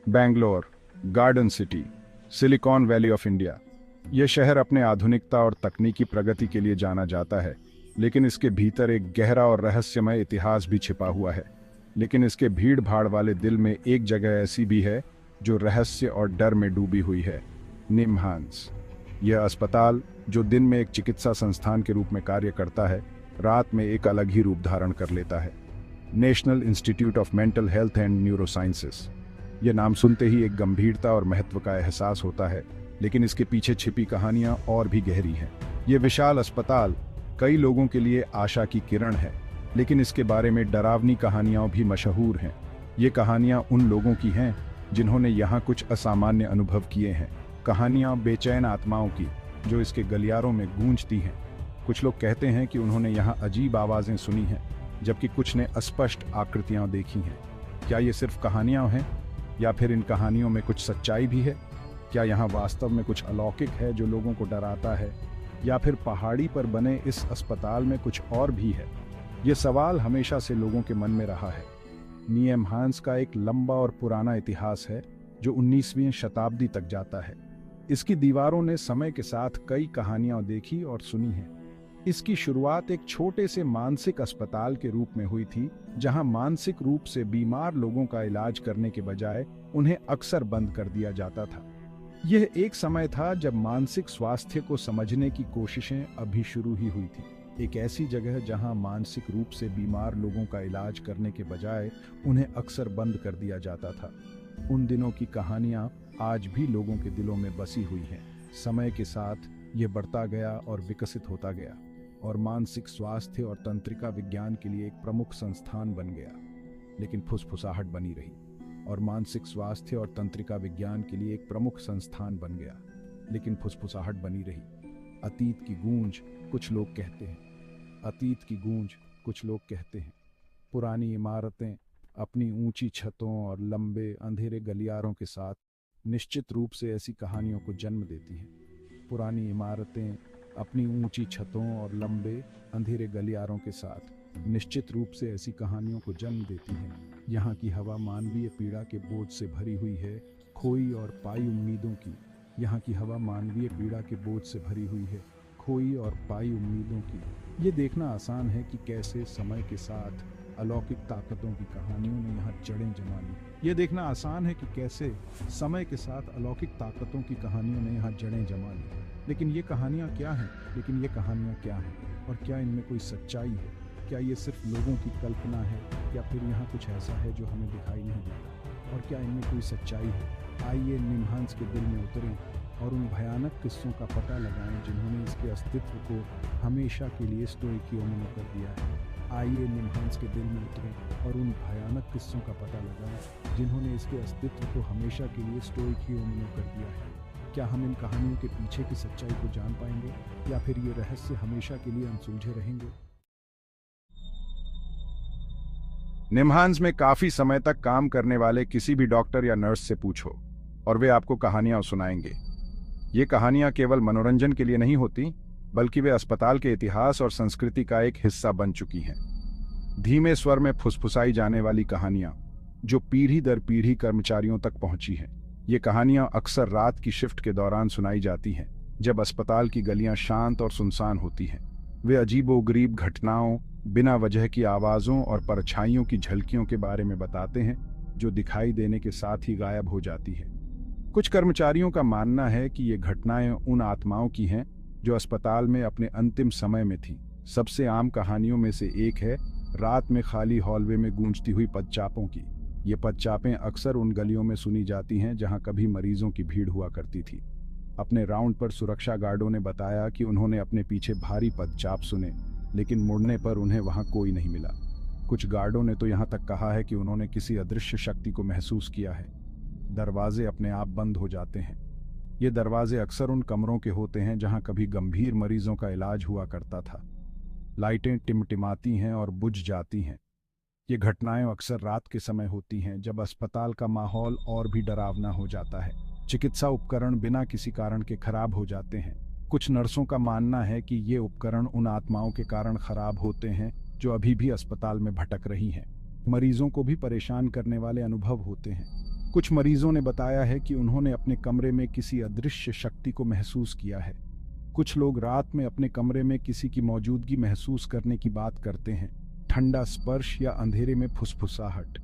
Bangalore, garden city, silicon valley of India. यह शहर अपने आधुनिकता और तकनीकी प्रगति के लिए जाना जाता है, लेकिन इसके भीतर एक गहरा और रहस्यमय इतिहास भी छिपा हुआ है। लेकिन इसके भीड़ भाड़ वाले दिल में एक जगह ऐसी भी है जो रहस्य और डर में डूबी हुई है, निमहांस। यह अस्पताल, जो दिन में एक चिकित्सा संस्थान के रूप में कार्य करता है, रात में एक अलग ही रूप धारण कर लेता है। National institute of mental health and neurosciences. यह नाम सुनते ही एक गंभीरता और महत्व का एहसास होता है, लेकिन इसके पीछे छिपी कहानियां और भी गहरी हैं। यह विशाल अस्पताल कई लोगों के लिए आशा की किरण है, लेकिन इसके बारे में डरावनी कहानियां भी मशहूर हैं। ये कहानियां उन लोगों की हैं जिन्होंने यहाँ कुछ असामान्य अनुभव किए हैं। कहानियां बेचैन आत्माओं की, जो इसके गलियारों में गूंजती हैं। कुछ लोग कहते हैं कि उन्होंने यहाँ अजीब आवाज़ें सुनी हैं, जबकि कुछ ने अस्पष्ट आकृतियाँ देखी हैं। क्या ये सिर्फ कहानियाँ हैं, या फिर इन कहानियों में कुछ सच्चाई भी है? क्या यहाँ वास्तव में कुछ अलौकिक है जो लोगों को डराता है, या फिर पहाड़ी पर बने इस अस्पताल में कुछ और भी है? ये सवाल हमेशा से लोगों के मन में रहा है। निमहांस का एक लंबा और पुराना इतिहास है जो 19वीं शताब्दी तक जाता है। इसकी दीवारों ने समय के साथ कई कहानियां देखी और सुनी हैं। इसकी शुरुआत एक छोटे से मानसिक अस्पताल के रूप में हुई थी, जहां मानसिक रूप से बीमार लोगों का इलाज करने के बजाय उन्हें अक्सर बंद कर दिया जाता था। यह एक समय था जब मानसिक स्वास्थ्य को समझने की कोशिशें अभी शुरू ही हुई थी। एक ऐसी जगह जहां मानसिक रूप से बीमार लोगों का इलाज करने के बजाय उन्हें अक्सर बंद कर दिया जाता था। उन दिनों की कहानियां आज भी लोगों के दिलों में बसी हुई हैं। समय के साथ ये बढ़ता गया और विकसित होता गया, और मानसिक स्वास्थ्य और तंत्रिका विज्ञान के लिए एक प्रमुख संस्थान बन गया। लेकिन फुसफुसाहट बनी रही, और मानसिक स्वास्थ्य और तंत्रिका विज्ञान के लिए एक प्रमुख संस्थान बन गया, लेकिन फुसफुसाहट बनी रही। अतीत की गूंज, कुछ लोग कहते हैं। अतीत की गूंज, कुछ लोग कहते हैं। पुरानी इमारतें अपनी ऊंची छतों और लंबे अंधेरे गलियारों के साथ निश्चित रूप से ऐसी कहानियों को जन्म देती हैं। पुरानी इमारतें अपनी ऊंची छतों और लंबे अंधेरे गलियारों के साथ निश्चित रूप से ऐसी कहानियों को जन्म देती हैं। यहाँ की हवा मानवीय पीड़ा के बोझ से भरी हुई है, खोई और पाई उम्मीदों की। यहाँ की हवा मानवीय पीड़ा के बोझ से भरी हुई है, खोई और पाई उम्मीदों की। ये देखना आसान है कि कैसे समय के साथ अलौकिक ताकतों की कहानियों ने यहाँ जड़ें जमा ली। ये देखना आसान है कि कैसे समय के साथ अलौकिक ताकतों की कहानियों ने यहाँ जड़ें जमा ली। लेकिन ये कहानियाँ क्या हैं? और क्या इनमें कोई सच्चाई है? क्या ये सिर्फ लोगों की कल्पना है, या फिर यहाँ कुछ ऐसा है जो हमें दिखाई नहीं देता? और क्या इनमें कोई सच्चाई है? आइए निमहांस के दिल में उतरें और उन भयानक किस्सों का पता लगाएं जिन्होंने इसके अस्तित्व को हमेशा के लिए स्टोइकियों में कर दिया है। आइए निमहांस के दिल में उतरें और उन भयानक किस्सों का पता लगाएं जिन्होंने इसके अस्तित्व को हमेशा के लिए स्टोइकियों में कर दिया है। क्या हम इन कहानियों के पीछे की सच्चाई को जान पाएंगे, या फिर ये रहस्य हमेशा के लिए अनसुलझे रहेंगे? निमहांस में काफी समय तक काम करने वाले किसी भी डॉक्टर या नर्स से पूछो, और वे आपको कहानियां सुनाएंगे। ये कहानियां केवल मनोरंजन के लिए नहीं होती, बल्कि वे अस्पताल के इतिहास और संस्कृति का एक हिस्सा बन चुकी हैं। धीमे स्वर में फुसफुसाई जाने वाली कहानियां, जो पीढ़ी दर पीढ़ी कर्मचारियों तक पहुंची हैं। ये कहानियां अक्सर रात की शिफ्ट के दौरान सुनाई जाती हैं, जब अस्पताल की गलियां शांत और सुनसान होती हैं। वे अजीबोगरीब घटनाओं, बिना वजह की आवाज़ों और परछाइयों की झलकियों के बारे में बताते हैं, जो दिखाई देने के साथ ही गायब हो जाती है। कुछ कर्मचारियों का मानना है कि ये घटनाएं उन आत्माओं की हैं जो अस्पताल में अपने अंतिम समय में थीं। सबसे आम कहानियों में से एक है रात में खाली हॉलवे में गूंजती हुई पदचापों की। ये पदचापें अक्सर उन गलियों में सुनी जाती हैं जहां कभी मरीजों की भीड़ हुआ करती थी। अपने राउंड पर सुरक्षा गार्डों ने बताया कि उन्होंने अपने पीछे भारी पदचाप सुने, लेकिन मुड़ने पर उन्हें वहां कोई नहीं मिला। कुछ गार्डों ने तो यहाँ तक कहा है कि उन्होंने किसी अदृश्य शक्ति को महसूस किया है। दरवाजे अपने आप बंद हो जाते हैं। ये दरवाजे अक्सर उन कमरों के होते हैं जहां कभी गंभीर मरीजों का इलाज हुआ करता था। लाइटें टिमटिमाती हैं और बुझ जाती हैं। ये घटनाएं अक्सर रात के समय होती हैं, जब अस्पताल का माहौल और भी डरावना हो जाता है। चिकित्सा उपकरण बिना किसी कारण के खराब हो जाते हैं। कुछ नर्सों का मानना है कि ये उपकरण उन आत्माओं के कारण खराब होते हैं जो अभी भी अस्पताल में भटक रही हैं। मरीजों को भी परेशान करने वाले अनुभव होते हैं। कुछ मरीजों ने बताया है कि उन्होंने अपने कमरे में किसी अदृश्य शक्ति को महसूस किया है। कुछ लोग रात में अपने कमरे में किसी की मौजूदगी महसूस करने की बात करते हैं, ठंडा स्पर्श या अंधेरे में फुसफुसाहट।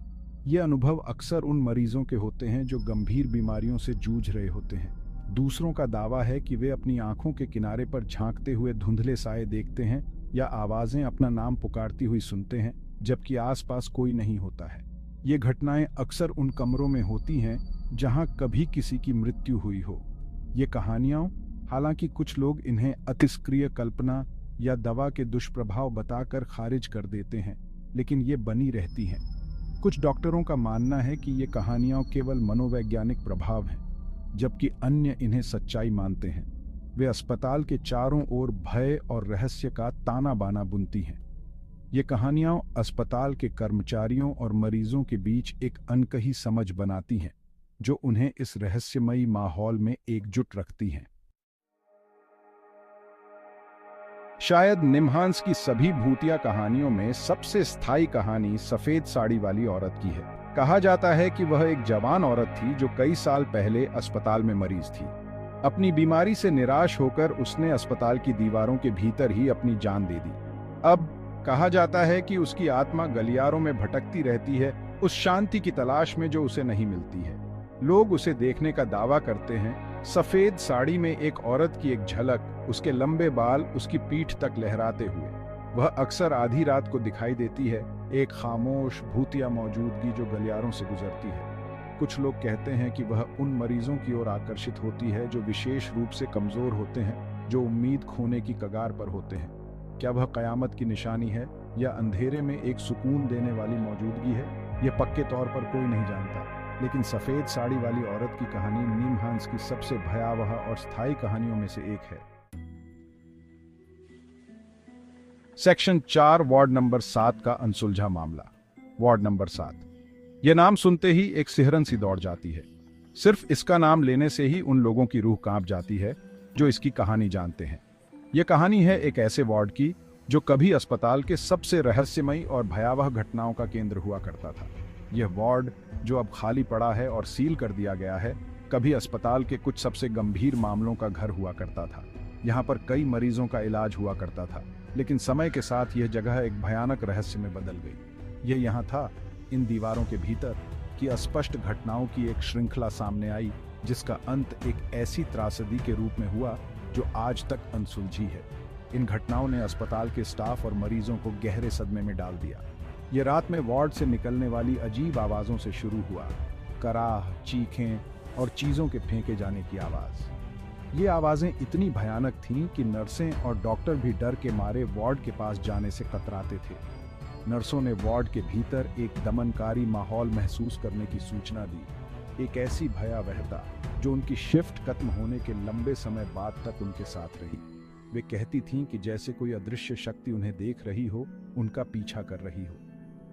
ये अनुभव अक्सर उन मरीजों के होते हैं जो गंभीर बीमारियों से जूझ रहे होते हैं। दूसरों का दावा है कि वे अपनी आंखों के किनारे पर झांकते हुए धुंधले साए देखते हैं या आवाजें अपना नाम पुकारती हुई सुनते हैं, जबकि आसपास कोई नहीं होता है। ये घटनाएं अक्सर उन कमरों में होती हैं जहां कभी किसी की मृत्यु हुई हो। ये कहानियां, हालांकि कुछ लोग इन्हें अतिस्क्रिय कल्पना या दवा के दुष्प्रभाव बताकर खारिज कर देते हैं, लेकिन ये बनी रहती हैं। कुछ डॉक्टरों का मानना है कि ये कहानियां केवल मनोवैज्ञानिक प्रभाव हैं, जबकि अन्य इन्हें सच्चाई मानते हैं। वे अस्पताल के चारों ओर भय और रहस्य का ताना बाना बुनती हैं। ये कहानियां अस्पताल के कर्मचारियों और मरीजों के बीच एक अनकही समझ बनाती हैं, जो उन्हें इस रहस्यमयी माहौल में एकजुट रखती हैं। शायद निम्हांस की सभी भूतिया कहानियों में सबसे स्थायी कहानी सफेद साड़ी वाली औरत की है। कहा जाता है कि वह एक जवान औरत थी जो कई साल पहले अस्पताल में मरीज थी। अपनी बीमारी से निराश होकर उसने अस्पताल की दीवारों के भीतर ही अपनी जान दे दी। अब कहा जाता है कि उसकी आत्मा गलियारों में भटकती रहती है, उस शांति की तलाश में जो उसे नहीं मिलती है। लोग उसे देखने का दावा करते हैं। सफेद साड़ी में एक औरत की एक झलक, उसके लंबे बाल उसकी पीठ तक लहराते हुए। वह अक्सर आधी रात को दिखाई देती है, एक खामोश भूतिया मौजूदगी जो गलियारों से गुजरती है। कुछ लोग कहते हैं कि वह उन मरीजों की ओर आकर्षित होती है जो विशेष रूप से कमजोर होते हैं, जो उम्मीद खोने की कगार पर होते हैं। क्या वह कयामत की निशानी है या अंधेरे में एक सुकून देने वाली मौजूदगी है, यह पक्के तौर पर कोई नहीं जानता। लेकिन सफेद साड़ी वाली औरत की कहानी निम्हांस की सबसे भयावह और स्थायी कहानियों में से एक है। सेक्शन 4, वार्ड नंबर 7 का अनसुलझा मामला। Ward number 7। यह नाम सुनते ही एक सिहरन सी दौड़ जाती है। सिर्फ इसका नाम लेने से ही उन लोगों की रूह कांप जाती है जो इसकी कहानी जानते हैं। यह कहानी है एक ऐसे वार्ड की जो कभी अस्पताल के सबसे रहस्यमयी और भयावह घटनाओं का केंद्र हुआ करता था। यह वार्ड, जो अब खाली पड़ा है और सील कर दिया गया है, कभी अस्पताल के कुछ सबसे गंभीर मामलों का घर हुआ करता था। यहाँ पर कई मरीजों का इलाज हुआ करता था, लेकिन समय के साथ यह जगह एक भयानक रहस्य में बदल गई। यह यहाँ था, इन दीवारों के भीतर, कि अस्पष्ट घटनाओं की एक श्रृंखला सामने आई, जिसका अंत एक ऐसी त्रासदी के रूप में हुआ जो आज तक अनसुलझी है। इन घटनाओं ने अस्पताल के स्टाफ और मरीजों को गहरे सदमे में डाल दिया। ये रात में वार्ड से निकलने वाली अजीब आवाज़ों से शुरू हुआ, कराह, चीखें और चीज़ों के फेंके जाने की आवाज़। ये आवाज़ें इतनी भयानक थीं कि नर्सें और डॉक्टर भी डर के मारे वार्ड के पास जाने से कतराते थे। नर्सों ने वार्ड के भीतर एक दमनकारी माहौल महसूस करने की सूचना दी, एक ऐसी भयावहता जो उनकी शिफ्ट खत्म होने के लंबे समय बाद तक उनके साथ रही। वे कहती थीं कि जैसे कोई अदृश्य शक्ति उन्हें देख रही हो, उनका पीछा कर रही हो।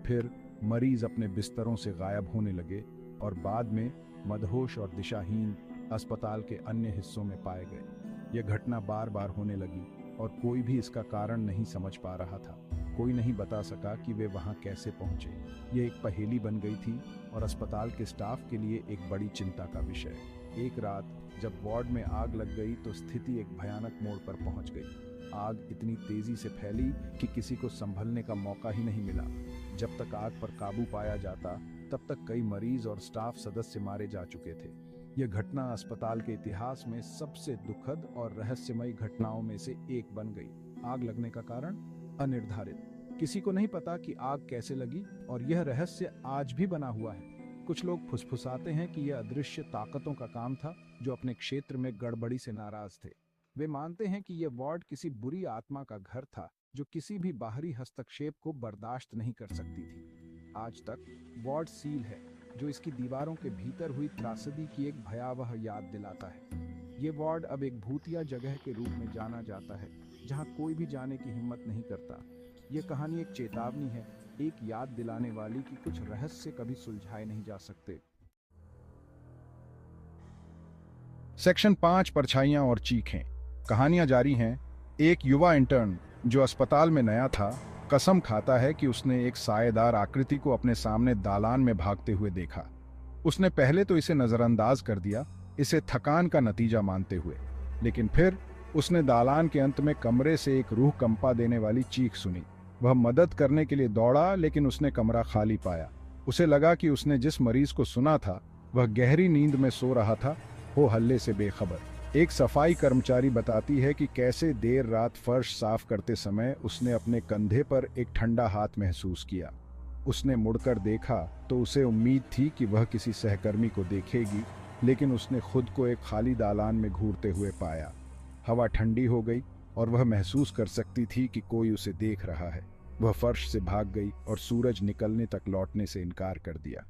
फिर मरीज अपने बिस्तरों से गायब होने लगे और बाद में मदहोश और दिशाहीन अस्पताल के अन्य हिस्सों में पाए गए। यह घटना बार बार होने लगी और कोई भी इसका कारण नहीं समझ पा रहा था। कोई नहीं बता सका कि वे वहां कैसे पहुंचे। यह एक पहेली बन गई थी और अस्पताल के स्टाफ के लिए एक बड़ी चिंता का विषय। एक रात जब वार्ड में आग लग गई तो स्थिति एक भयानक मोड़ पर पहुंच गई। आग इतनी तेजी से फैली कि किसी को संभलने का मौका ही नहीं मिला। जब तक आग पर काबू पाया जाता, तब तक कई मरीज और स्टाफ सदस्य मारे जा चुके थे। यह घटना अस्पताल के इतिहास में सबसे दुखद और रहस्यमयी घटनाओं में से एक बन गई। आग लगने का कारण अनिर्धारित, किसी को नहीं पता कि आग कैसे लगी और यह रहस्य आज भी बना हुआ है। कुछ लोग फुसफुसाते हैं कि यह अदृश्य ताकतों का काम था जो अपने क्षेत्र में गड़बड़ी से नाराज थे। वे मानते हैं कि यह वार्ड किसी बुरी आत्मा का घर था जो किसी भी बाहरी हस्तक्षेप को बर्दाश्त नहीं कर सकती थी। आज तक वार्ड सील है, जो इसकी दीवारों के भीतर हुई त्रासदी की एक भयावह याद दिलाता है। ये वार्ड अब एक भूतिया जगह के रूप में जाना जाता है, जहां कोई भी जाने की हिम्मत नहीं करता। ये कहानी एक चेतावनी है, एक याद दिलाने वाली कि कुछ रहस्य कभी सुलझाए नहीं जा सकते। सेक्शन 5, परछाइयां और चीखें। कहानियां जारी हैं। एक युवा इंटर्न जो अस्पताल में नया था, कसम खाता है कि उसने एक सायेदार आकृति को अपने सामने दालान में भागते हुए देखा। उसने पहले तो इसे नजरअंदाज कर दिया, इसे थकान का नतीजा मानते हुए, लेकिन फिर उसने दालान के अंत में कमरे से एक रूह कंपा देने वाली चीख सुनी। वह मदद करने के लिए दौड़ा, लेकिन उसने कमरा खाली पाया। उसे लगा कि उसने जिस मरीज को सुना था वह गहरी नींद में सो रहा था, हो हल्ले से बेखबर। एक सफाई कर्मचारी बताती है कि कैसे देर रात फर्श साफ करते समय उसने अपने कंधे पर एक ठंडा हाथ महसूस किया। उसने मुड़कर देखा तो उसे उम्मीद थी कि वह किसी सहकर्मी को देखेगी, लेकिन उसने खुद को एक खाली दालान में घूरते हुए पाया। हवा ठंडी हो गई और वह महसूस कर सकती थी कि कोई उसे देख रहा है। वह फर्श से भाग गई और सूरज निकलने तक लौटने से इनकार कर दिया।